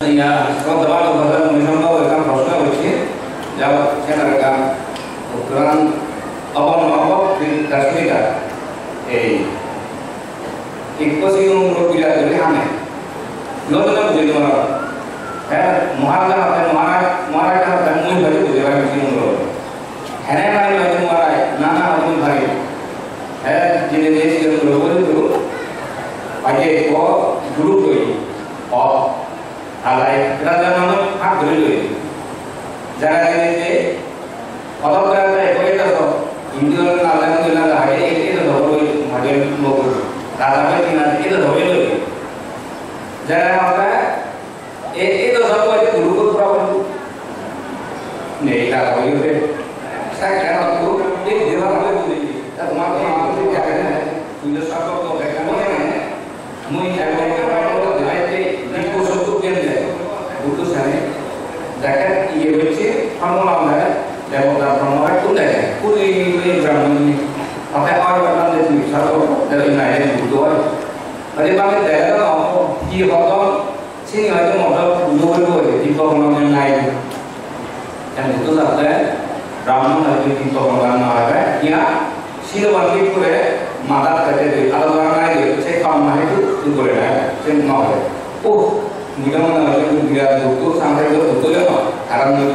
Ya, kalau teman bahasa Indonesia itu kan harusnya begini, jawab saya mereka ukuran apa di kasih kan, ikut sih umur tidak jadi aneh, lo tuh jadi orang, muharga kan mui baju jadi orang sih umur, hanya nari baju muarai, nana baju baju, jadi dia sih umur itu, aja kok dulu tuh, oh alai kita nama hak dulu jangan ini kalau kita itu itu India alai itu lah hari itu dulu macam mau kalau kita itu dulu jangan apa itu satu aja dulu berapa nih kalau itu saya kira itu dia apa itu tapi maksudnya itu jangan punya satu tuh kayak kamu mui butuh sana, jaket iya beci, kamu lambat, demotan promosi pun deh, kuli berapa ini, pakai orang orang itu satu dari mana butuh, tadi kami daerah apa, di hotel, sini aja modal dua di program yang lain, yang itu saja, ramai lagi di program mana, ya, sini waktu itu mata kerja kalau orang lain, saya kamu itu boleh, saya mau, mudah-mudahan itu tidak butuh sampai itu butuh ya karena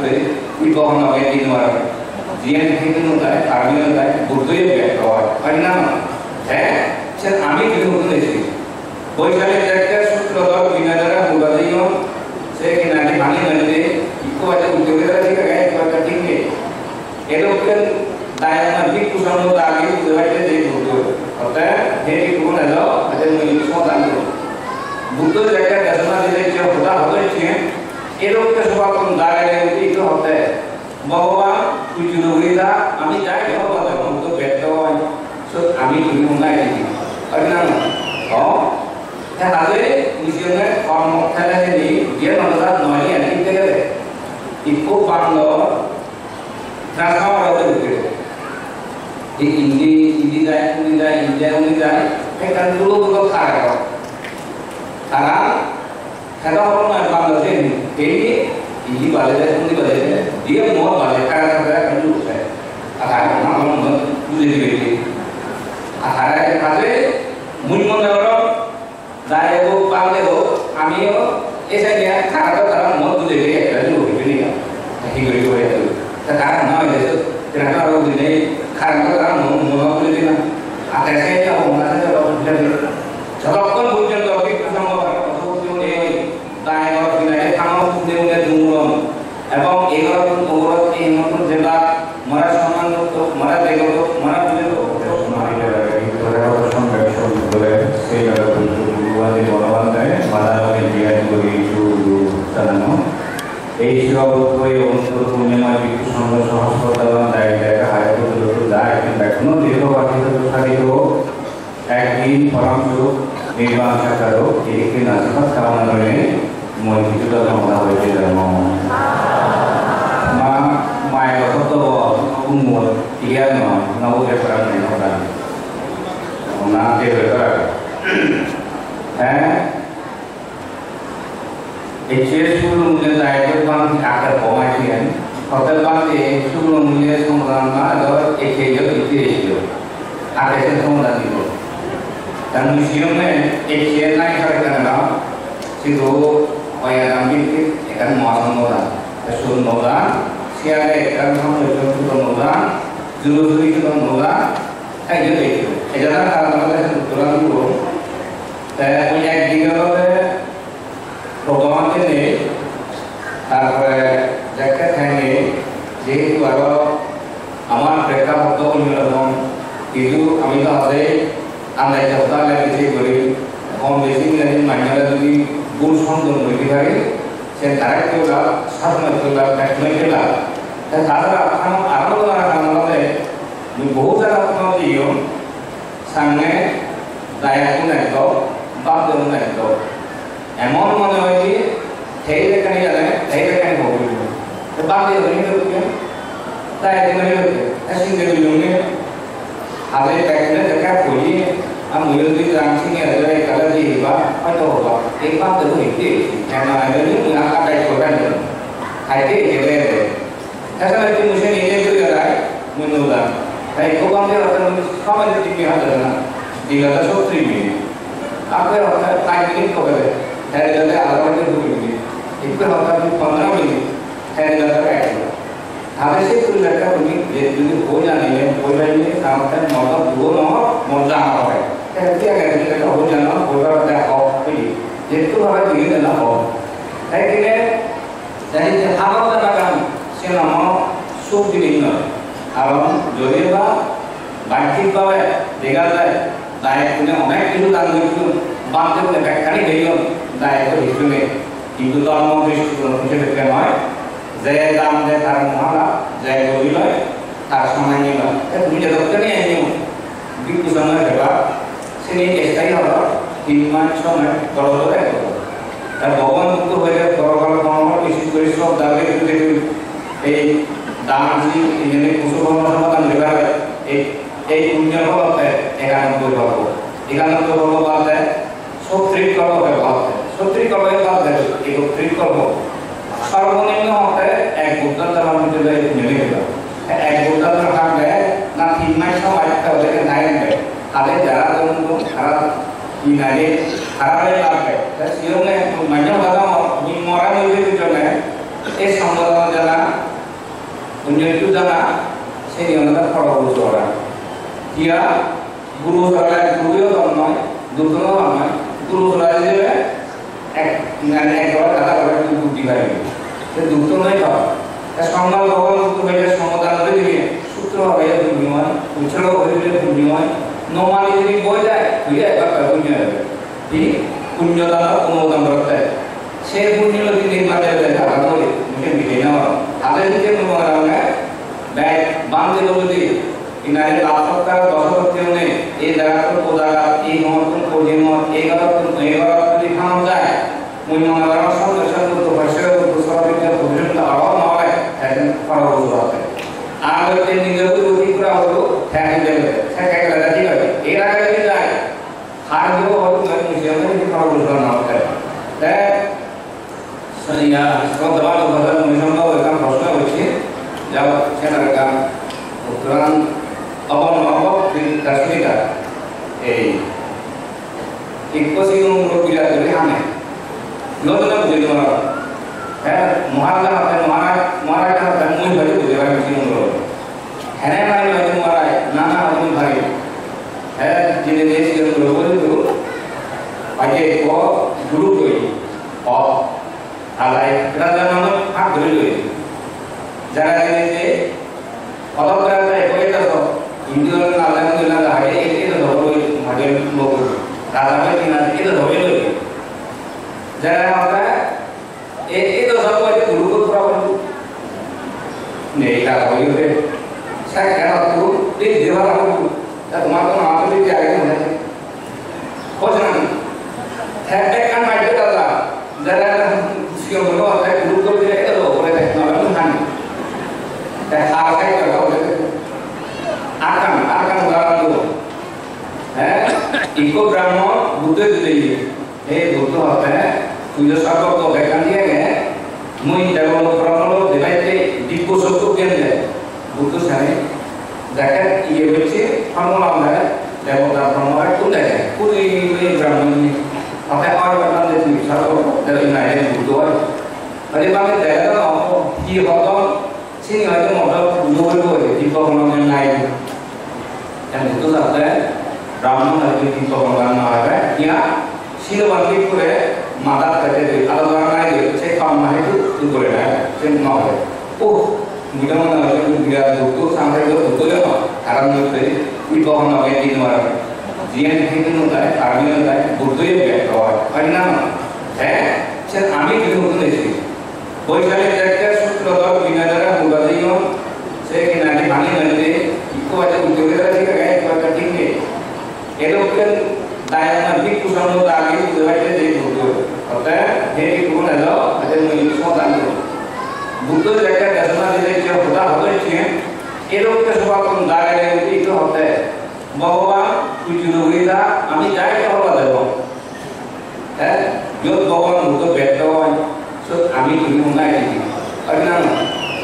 itu orang lain di luar dia itu nggak kami nggak butuh ya kalau karena saya kami itu butuh sih boleh saya jaga sudah bina darah buat dia saya kena di mana nanti itu ada butuh kita sih kayak itu ada tinggi itu kan daya nanti kusam lo tadi itu aja jadi butuh oke jadi itu pun ada yang semua tadi butuh jaga dasarnya dari jauh dah hotel sih, itu kesukaan daerah itu hotel, bahwa tujuh kita, kami cari apa tu untuk betul, so kami tujuh mulai ini, karena oh, tadi misalnya orang hotel ini dia nolak nolak yang kita ada, ikut banglo, transfer ada begitu, di India, kan dulu kaya. Sekarang kita orang Bangladesh ini balik dia mau balik karena saya dulu saya akan orang jadi akhirnya kata muncul orang dari itu Bangladesh kami esanya karena mau jadi dulu ini ya hidup itu sekarang mau itu ternyata orang ini karena mau jadi akhirnya orang orang jadi sebabkan muncul lagi এবং এগারো অবরোধ এই নতুন জেলা মরা সম্মান মরা বেগত মরা বুঝে সেই বলবান্ধায় মাদারকে জিয়াদি করে ইস্যু চালানো এই শিরোপরে অনুষ্ঠিত পূর্ণিমা বিক্ষু সংঘ সহস্রতাবান দায় জায়গা হাইকোর্ট দায় কিন্তু এখনো দীর্ঘবাধিত প্রসারিত একদিন ফলাংশূপ নির্বাণ শাখারও এদিকে নাজিফাত কামনা করে মই কিছুটা কামনা হয়েছে যেন mai có tốc độ cũng muốn tiền mà nó cái phần này nó là nó tiêu được rồi thế cái chế số lượng người dài cái con thì ác có mai tiền hoặc là con thì số lượng người không làm mà đó cái chế giới cái gì được ác sẽ không là gì được dan museum này cái chế này phải cái đó chỉ có vài năm cái kan mau là cái số nó siapa yang kamu itu menolak, juru itu menolak, kayak gitu. Jangan kalau kita kebetulan dulu, saya punya juga program ini, jaket ini, jadi kalau aman mereka foto menyulam itu kami tahu ada anda jawab lagi sih beri home basing dan mana lagi bus home dan beri saya tarik itu lah, sama itu lah, teknik lah. Dan kalau kamu orang ini बहुत सारा दियो संगे दायित्व नायतो बाप देव नायतो एमन मन হয় যে থেইলে কানি জানে থেইলে কানি হবে তো বাপ দেव नहीं होते दायित्व नहीं होते ऐसे के लिए हाले पैकने जगह कोई người đi làm sinh nghề ở đây cả là gì và phải tổ hợp cái pháp tự hình thì em nói với những người ăn đây của anh nữa hay thế thì về thế sao lại chúng mình nghĩ đến cái đấy mình nói là thầy cố gắng đểเราkhông phải chỉ biết là đi là số three mình आप ये होता है time limit को करे है जैसे आराम से दूर नहीं इसमें होता है 15 मिनट है जैसे ऐसे हमें से कुछ लड़का उन्हीं ये हो जाने है कोई नहीं काम का मौका दो ना मौजा है ऐसे क्या कहते हैं हो जाना कोई बात है हो ये तो हमें नहीं देना हो है कि नहीं jadi hal terkadang selama sup di mana alam jodoh banyak bawa dengar दायक पुणे अनेक किलो दान दियो बांधे पुणे बैठानी गयो दायक को हिस्से में हिंदू धर्म दृष्टि को मुझे देखते हैं जय दाम जय तार महारा जय गोविल तार समानी ला ये मुझे देखते नहीं है न्यू बिल्कुल समय के बाद सेने ऐसा ही होगा 3 माह 6 माह करोड़ है और भगवान को हो जाए करोड़ करोड़ किसी को इस वक्त दावे के लिए दान जी इन्हें कुछ भगवान समाधान देगा एक पुण्य को होता है एकानंद को बात है सो ट्रिप करो है बात है सो ट्रिप करो है बात है एक ट्रिप करो सर्वनिम्न होता है एक बुद्ध धर्म में जो है मिलेगा एक बुद्ध धर्म का है ना 3 माह 6 माह का होता है नाइन पे आधे जरा तुमको हरा इनारे हरा ले लाके तस्वीरों में मन्नो लगा मोरा में भी जो है ये संबंध जना पुण्य जो जना से नियमता फलो हो रहा dia guru salah guru itu orang dulu orang guru salah je dengan ekor kata orang itu bukti lagi itu dulu नहीं था संगल भगवान को मेरे समाधान दे दिए सूत्र है दुनिया उछलो है दुनिया नॉर्मली यदि बोल जाए तो ये बात दुनिया है ये पुण्य दान अनुमोदन करता है से पुण्य लगी नहीं माने लेता है तो मुझे मिले ना आगे के तुम्हारा में बैग बांध दो दी इनारे लाभकर्ता दशरथियों ने ये जगत को जागा ये महत्वपूर्ण को जीवन एक बार दिखाना जाए मुझे मनारा सब दर्शन को वर्षों को दूसरा विद्या भोजन का अभाव ना है ऐसे पढ़ा हो जाता है आगे के निगम को भी पूरा हो तो ठहर जाए क्या क्या करना चाहिए एक आगे भी जाए हार जो हो तो मुझे में भी पढ़ा हो जाना होता है सनिया सब दबा लो बदल मुझे ना वो काम प्रश्न होती है जब चैनल का उत्तरायण apa di Kashmir ikut sih umur bila jadi aneh nol jadi orang muharram atau muharram kan mui baju jadi orang sih umur hene nari baju muharram nana baju baju jadi desh ke umur itu pakai ko guru koi oh alai kerana nama hak guru koi jangan ini kalau kerana koi itu Hindu और नालंदा में लगा है ये तो धोबी मजे लोग राजा में तीन ये तो धोबी लोग जरा होता है ये तो सब कुछ गुरु को पूरा बंद नहीं का धोबी होते शायद क्या तू देख देवाला को जब तुम्हारे को नाम भी जाएगा मुझे कुछ नहीं हैप्पी kan माइट करता जरा उसके बोलो होता है गुरु को भी ये तो बोले थे नालंदा खाने ते हार का करता होते akan udaran dulu, इको ब्राह्मण बुद्धे दिए, ये बुद्ध होते हैं, तुझे सब तो बैठन दिया गया, मुझे जब वो ब्राह्मण लोग दिखाते डिपो सब तो क्या है, बुद्ध सारे, जाकर ये बच्चे हम लोग हैं, जब वो ब्राह्मण कुल है, पूरी ये ब्राह्मण ने, अपने और ब्राह्मण देते हैं, सब तो जब इन्हें बुद्ध है, अरे बाकी देखा ना आपको ये होता sini aja modal dulu itu di bawah yang lain yang itu sahaja Brahman lagi di bawah orang lain ya sini waktu itu madat kerja kalau orang lain saya kamu itu boleh saya mau mudah mana lagi dia dulu sampai itu ya karena itu di bawah orang lain di luar dia itu nolai kami nolai butuh ya kalau karena saya kami itu nolai कोई सारे tractor सूत्र और बिनादारा मुबादियों से किनारे पानी नलते eco वाले उद्योग राजी का गए तो कटिंग में ये लोग के दायना भी कुछ हम लोग आगे उद्योग के देख होते होता है ये कि कौन है लो अरे मुझे इसको दान दो बुद्धो ट्रैक्टर दसना दे जो होता है ये लोग के सुबह तुम दागे तो होता है भगवान Tujuh kami jahit apa dah? Jod bawa muka betul, so kami tuli mungai ini. Karena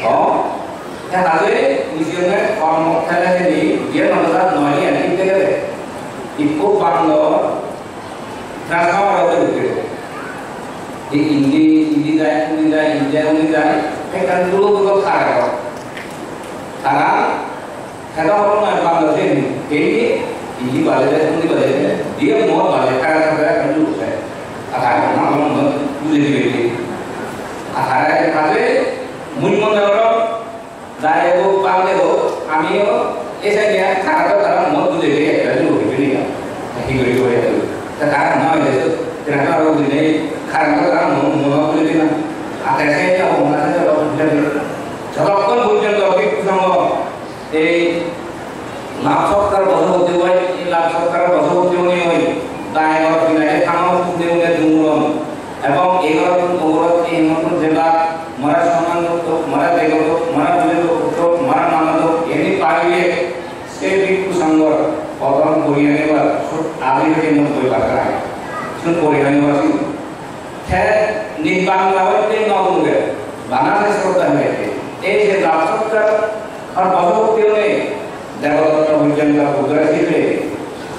oh, hari misalnya orang kaya ini dia nak nolai yang kita ada, ikut banglo, transfer ada juga. Di India, kan dulu juga kaya. Sekarang kalau orang banglo ini balik dia mau balik kaya dulu saya. Akhirnya orang mulai dibeli. Akhirnya kali mulai orang daya itu panggil itu, kami itu esoknya karena mau dibeli dulu dibeli kan, dibeli itu. Sekarang mau itu, ternyata orang beli karena mau beli kan. Akhirnya orang mana orang beli. Kalau pun bukan lagi sama, laptop terbaru diwai, laptop terbaru diwai. Daya orang beli kamu punya dulu, abang egal orang ini juga marah sama tu, marah dego tu, marah beli tu, marah nama tu, ini pagi sebi kusangor orang Korea ni bar, abis itu mau boleh pakai, sun Korea ni bar sih, nimbang lawan tu ngau juga, bangsa sesuatu mereka, je laptop ter, और बहुत क्यों नहीं developer vision का progress ही है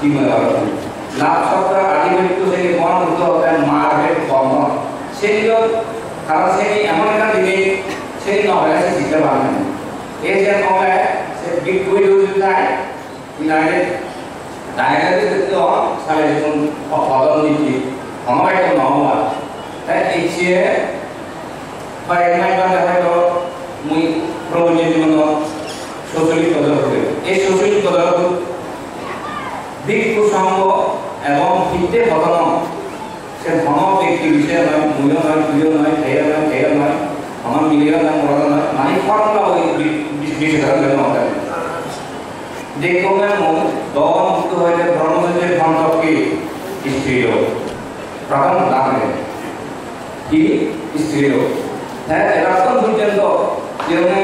कि मतलब laptop का artificial तो से कौन होता है मार्केट फॉर्म से जो कारण से कि एमन का दिने से नॉलेज से सीखते बारे में ये जो नॉलेज से बिग कोई यूज होता है यूनाइटेड डायरेक्ट तो सारे जो फॉलो नहीं की हमारे को नाम हुआ है इसे पर एमआई का है तो मुझे प्रोजेक्ट में तो सोशली कदर होते ये सोशली कदर तो बिग कुछ हमको एवं कितने बदलाव से हम व्यक्ति विषय में मूल्यों में ठेर में हम मिलेगा ना मोड़ा ना मानी फॉर्मूला वो विशेष तरह लेना होता है देखो मैं दो मुक्त हो जाए ब्रह्म से फॉर्म तक की स्त्रियों प्रथम दान है कि स्त्रियों है राष्ट्र भूजन तो जिन्होंने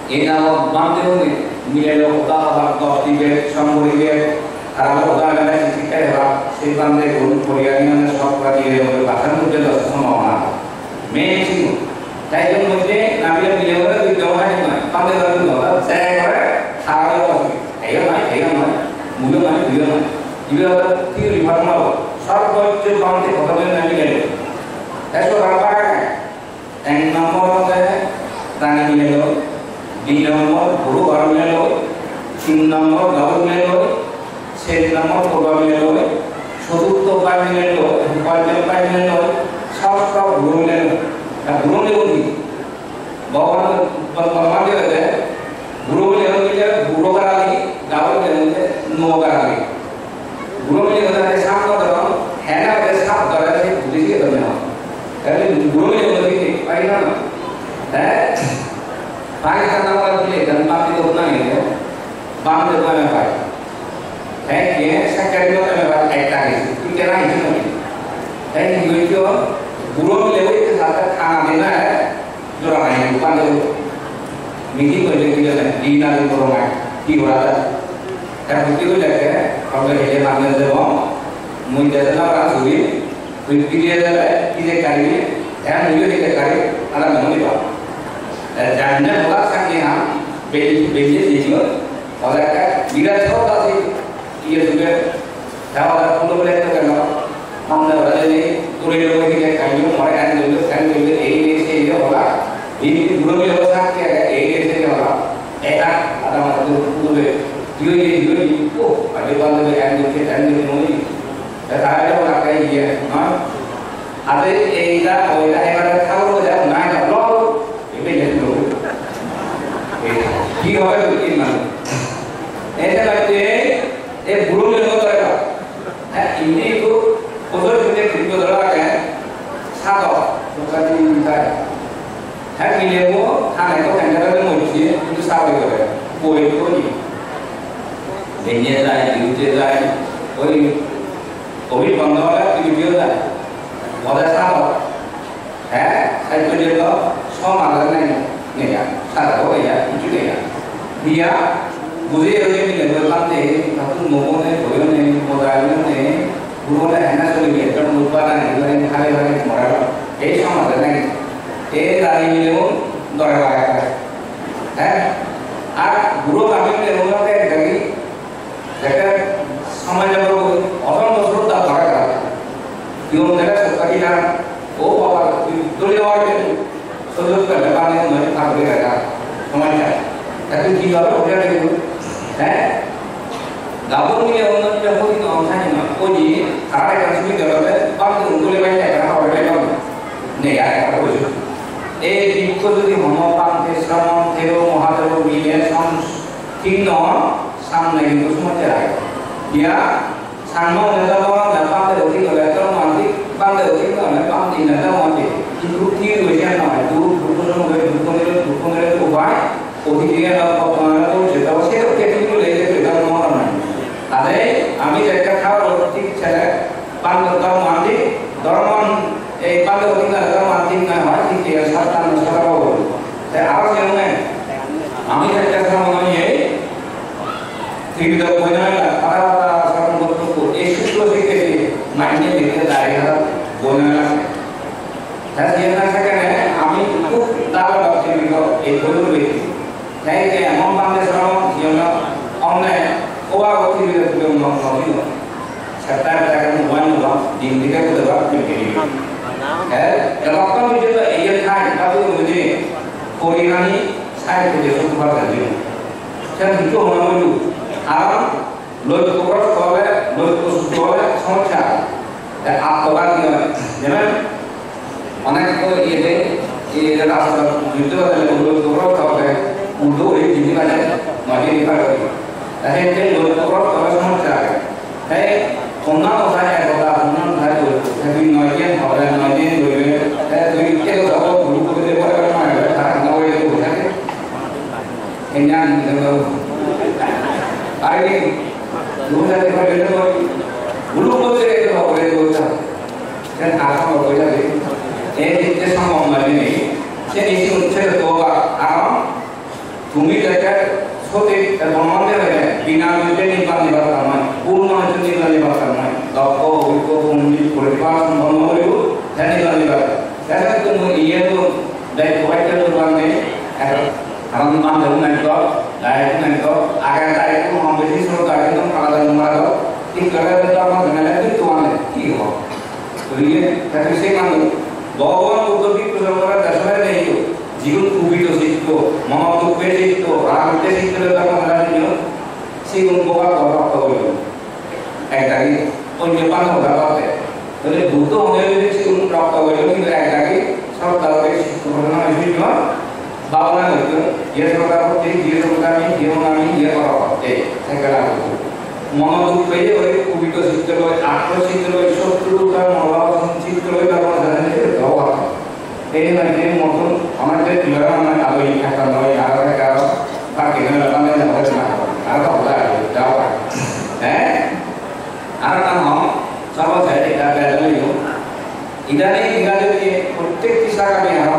ये नाम बांधे होंगे मिले लोग का बात के संबोधित के kalau udah ada sisi kayak si pandai guru Korea ini ada sok lagi yang bahkan udah ada semua orang, mesti. Saya cuma mesti nabi yang beliau itu jauh aja mana, pandai lagi loh. Saya kira hari lagi, mulu mana, dia ada tiga lima malu. Sok kau pandai kau tahu nabi lagi. Saya sudah apa kan? Yang nomor saya tanya beliau, di nomor guru baru beliau, tim nomor gaul beliau. से number को बामिले लोग, चतुर्थ बामिले लोग, पंचम बामिले लोग, सात गुरुले लोग, या गुरुले होती, बावन बंदर रहते हैं, गुरुले होती है गुरु कराली, गावले होते हैं नो कराली, गुरुले होता है सात का दराम, है ना वैसे सात दराम से बुद्धि के दरमियान, ऐसे गुरुले होती है पाई ना, है, पाई का नाम वाले ले, धनपाल की तो उतना ही है, बाम देता है पाई है ये सेक्रेटरी में बात ऐसा है कि क्या नहीं है है ये जो गुरु में लेवे के साथ खाना देना है जो रहा है दुकान जो मीटिंग कर लेके जाना दीना दिन करो मैं की हो रहा था क्या बुद्धि को लेके हम लोग ये मानने से वो मुझे जैसा बात हुई कोई किसी जगह किसी कार्य है मुझे नहीं कार्य अलग नहीं बात जानने वाला संग यहाँ बेचे दीजिए और क्या विराट होता है ये juga kalau ada boleh itu kan हम ना बता दें पूरे लोगों की क्या कहानियों हमारे आने दो एक से ये होगा ये गुरु में होगा क्या है एक से क्या होगा ऐसा ada मतलब पूरे ये को अभी बात में आने दो नहीं ऐसा है होगा क्या ये हाँ अरे ऐसा होगा ऐसा था वो जब ना जब लो ये भी लेते लोग ये होगा तो ये मान ऐसा लगते हैं एक गुरु ने होता है इन्हीं को उधर से किनको दरा के साधो लोकांची मिलता है मिले वो खाने को कंजरा में मुझे जो सावे करे कोई को नहीं लेने जाए ड्यूटी जाए कोई बंदा वाला ड्यूटी जाए वाला साधो है साइकिल जो सौ मालूम नहीं यार साधो या कुछ नहीं यार दिया বুঝে ওই মিলে বলতে নতুন মোমনে বইনে মোবাইলে গুরুনে এনা চলে গিয়ে কারণ উৎপাদন এগুলো খালি খালি মরা এই সমাজে নাকি এই দাঁড়িয়ে মিলেও দরকার হ্যাঁ আর গুরু আমি ওনাকে দেখি যেটা সমাজের অসম বছর তা দরকার কেউ দেখা সরকারি না ও বাবা দলীয় সুযোগ পেলে পানি নয় থাকবে এটা সমাজটা তাকে কি হবে ওটা দেখুন হ্যাঁ গাবন নিয়ে উন্নতি হতে না অংশানি না ওই সারা একটা সুবিধা হবে পানি উন্নতি বাইরে একটা হবে না নেই আর একটা বুঝুন এই বৃক্ষ যদি মনোপান্তে শ্রম থেরো মহাদেব মিলে ঠিক সামনে কিন্তু সমাজে রাখে ইয়া সামনে নেতাবা জাপাতে অতি করে তো মানবিক বান্দে অতি করে বান্দি নেতা মানবিক কিন্তু কি হইছে না দূর দুঃখনের উপায় অতি দিয়ে না কতনা তো যেটা সে ওকে কিন্তু লেগে যেটা মনে নাই তাহলে আমি একটা খাওয়ার ঠিক ছেলে বান্দে ধর্ম মানবিক ধর্ম এই বান্দে অতি না ধর্ম মানবিক না হয় ঠিক আছে সাতটা নষ্ট করব তাই আর যেমন আমি একটা সময় নিয়ে ত্রিবিধ বইনালা পারাপারা সাধারণ বক্তব্য এই সূত্র থেকে মাইনে লিখে দাঁড়িয়ে বইনালা তার জন্য সেখানে আমি খুব দাবা ভাবছি এই বইগুলো লিখি তাই যে এমন বাংলাদেশ জন্য অনেক ওয়া গতিবিধ থেকে নদীও সেটা তাকে মোবাইল দিন দিকে করে দেওয়া হ্যাঁ এরকম ভিডিও এই খাই তাদের বুঝে পরিণামী সাহিত্য যে সুপার দিন সেটা দুটো মনে হইল আর লক্ষ্য করে লক্ষ্য সূত্র সমস্যা আত্মবাদ যেমন অনেক ইয়েতে এই রাস্তা যুদ্ধ লক্ষ্য করতে হবে উল্টো এই জিনিস আছে নদী রিফার করি তাহলে লক্ষ্য করে সমস্যা তাই অন্যান্য ভাষায় একতা অন্যান্য ভাষায় দুই 9 দিন হবে 9 দিন ধরে দুই কে দাও ভুল করে দেব না তারা নয় তো বোঝাতে এন্ডান আরে দুটা দেখো এটা ভুল করতে রেখে হবে বলতা কেন আসল বইটা দেখি এই যে সম্ভব মানে নেই সে নিচে উঠছে তো আর তুমি যেটা সত্যি বর্ণনা দেবে বিনা যুদ্ধে নির্বাচন নিবার নয় পূর্ণ নির্বাচন নিবার নয় দক্ষ অভিজ্ঞ পণ্ডিত পরিবার সম্পন্ন হলেও নির্বাচন নিবার দেখা কিন্তু ইয়ে তো দায়িত্ব পাইতে মানে কারণ বান্ধব নাই তো দায়িত্ব নাই তো আগে দায়িত্ব বেশি সরকার একদম আলাদা মারা ঠিক করে তো আমার জানা কিন্তু মানে কি হবে তো ইয়ে তাকে সেই মানে ভগবান বুদ্ধকে প্রচার করার দশায় নেই জীবন খুবই তো শিখতো মহাদুঃখে শিখতো রাগতে শিখতে তখন রাজনীতি সেই অনুভব প্রাপ্ত হইল একটাকে অন্য পান ভাবাতে তাহলে বুদ্ধ হয়ে যদি সেই প্রাপ্ত হইল কিন্তু একটাকে সব তাদের শিক্ষা ঘটনা হয়েছিল ভাবনা হইত ইয়ে সরকার হচ্ছে ইয়ে সরকার আমি জীবন আমি ইয়ে করা হচ্ছে সেখানে মনোদুঃখে ওই খুবই তো শিখতে হয় আত্ম শিখতে হয় শত্রু তার মনোভাব শিখতে হয় তারপর জানেন যে দেওয়া এই মানে মতন আমাদের জোড়া মানে আলোই থাকা নয় আর কারো বাকি না মানে হবে না আর হবে যাওয়া হ্যাঁ আর নাম সবাই এটা বেদলিও ইদানিং ইংরেজি দিয়ে প্রত্যেকটি শাখা আর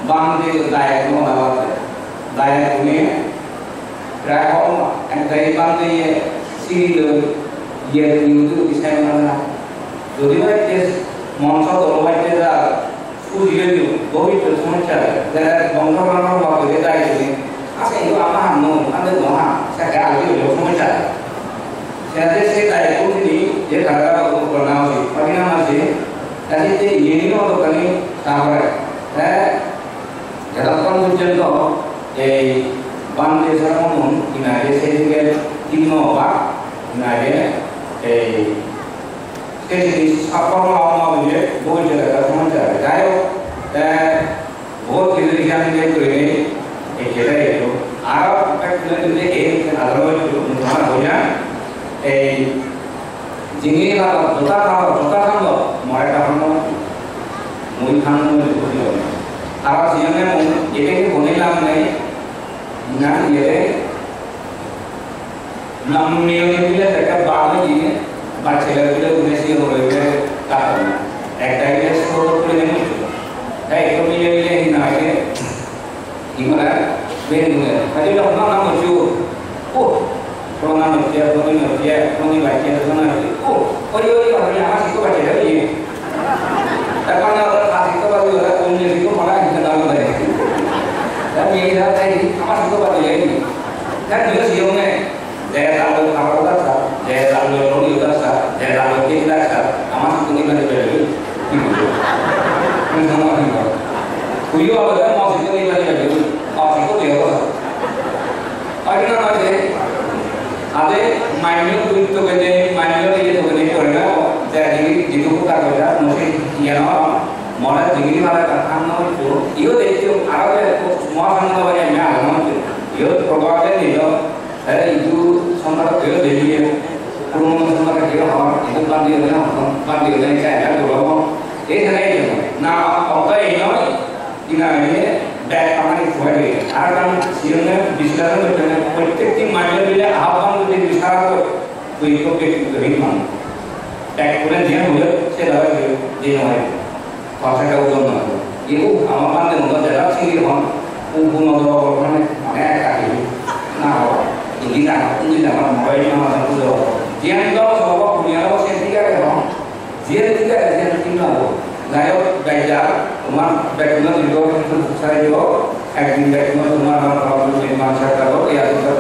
বাংলাদেশ দায়িত্ব নেওয়া দায়িত্ব নিয়ে রাখো একটা এই বাংলাদেশে সিরিল ইয়ে নিউজ বিষয় না যদি ভাই মঞ্চ দলবাইতে যা সুজিয়ে দিও গভীর সমস্যা যারা বংশগণনা বা করে দায়িত্ব আছে এই আমার নো আমাদের মহা সেটা আগে সমস্যা সেটা সেই দায়িত্ব তিনি যে ধারা করনা আছে পরিণাম আছে তাহলে যে ইয়েনিও দোকানে তারপরে হ্যাঁ যতক্ষণ পর্যন্ত এই বাংলাদেশের মন কিনারে সেই দিকে তিন বা কিনারে এই সেই সফল হওয়া বই জায়গা সমস্যা যাই হোক বহুত কিছু আমি যে করে এই সেটাই একটু আরো একটা যদি এই আলোচনা ধারণা হয়ে যায় এই যিনি জোতা খান মরাটা হল মুই খান আর সিজনে এটাকে বনিলাম নাই না ইয়ে নাম নিয়ে দিলে একটা বাড়ি দিয়ে বা ছেলেগুলো বেশি হয়ে কাটাবে একটা ইয়ে সরল করে নেমে তাই একটু মিলে মিলে না আগে কি বলে Bener, tadi udah nama muncul. Kalau nama dia, kalau ini baca sana. Hari amas itu baca lagi. Tapi kalau hari itu baru ada punya itu malah kita tahu lagi. Tapi ini dah tadi amas itu baca lagi. Kan juga siungnya, jaya tahu apa dah, jaya tahu lori dah, jaya tahu kita dah, amas itu ni baca lagi. Ini sama ni. Kuyu apa dah amas itu ni baca lagi. Amas itu dia apa? Ada nama dia. Ada manual itu begini, manual itu begini korang. Jadi itu kita kerja mungkin yang mana tinggi mana kan itu, itu itu ada semua kan apa yang ada itu program itu sama kerja jadi kurang sama kerja orang itu panggil saya kalau itu nah apa ini back kami buat akan siapa bisa berjalan politik manual dia apa yang bisa itu kehidupan back punya dia boleh saya dah dia nama bahasa kau zaman itu amalan yang untuk jalan sini orang umum atau orang mana kaki nah ini nama mobile nama itu dia itu kalau punya orang sendiri kan dia tidak ada tinggal Nayo belajar, rumah background juga saya juga, acting background rumah orang problem masyarakat ya kita